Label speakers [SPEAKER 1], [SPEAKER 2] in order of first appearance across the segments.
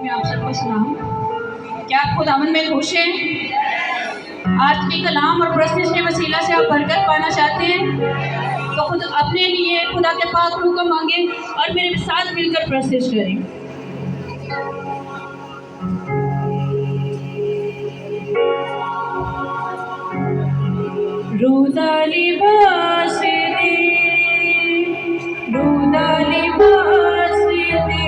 [SPEAKER 1] मैं आप सबको सलाम। क्या खुदावन में खुश हैं? आज के कलाम और प्रश्न के वसीला से आप बरकत पाना चाहते हैं तो खुद अपने लिए खुदा के पाक रूह को मांगे और मेरे साथ मिलकर प्रस्तुत करें। रोदा लिबास दे, रोदा लिबास दे,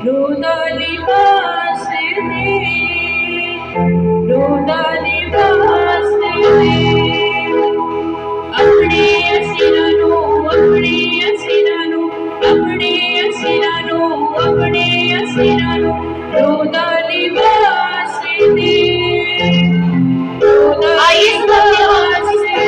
[SPEAKER 1] रोदा लिबास दे, रोदा लिबास दे। अपने असीरानो, अपने असीरानो, अपने असीरानो, अपने असीरानो, रोदा लिबास दे, रोदा लिबास दे।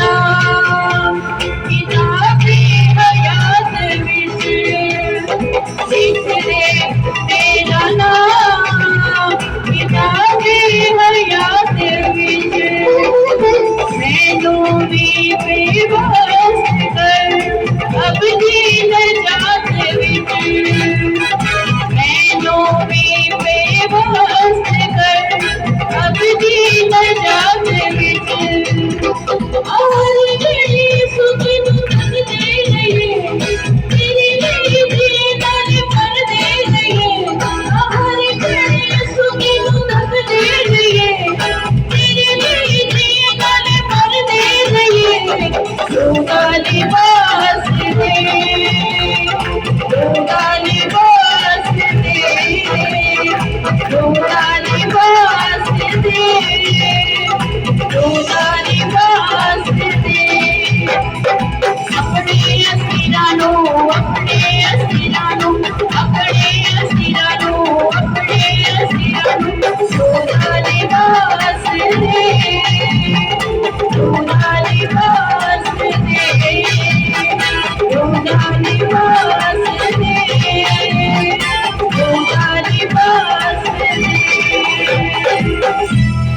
[SPEAKER 1] नाम किताबी हयात विच लिख दे मेरा नाम किताबी हयात विच मैनू भी बेबस कर अपनी नजात विच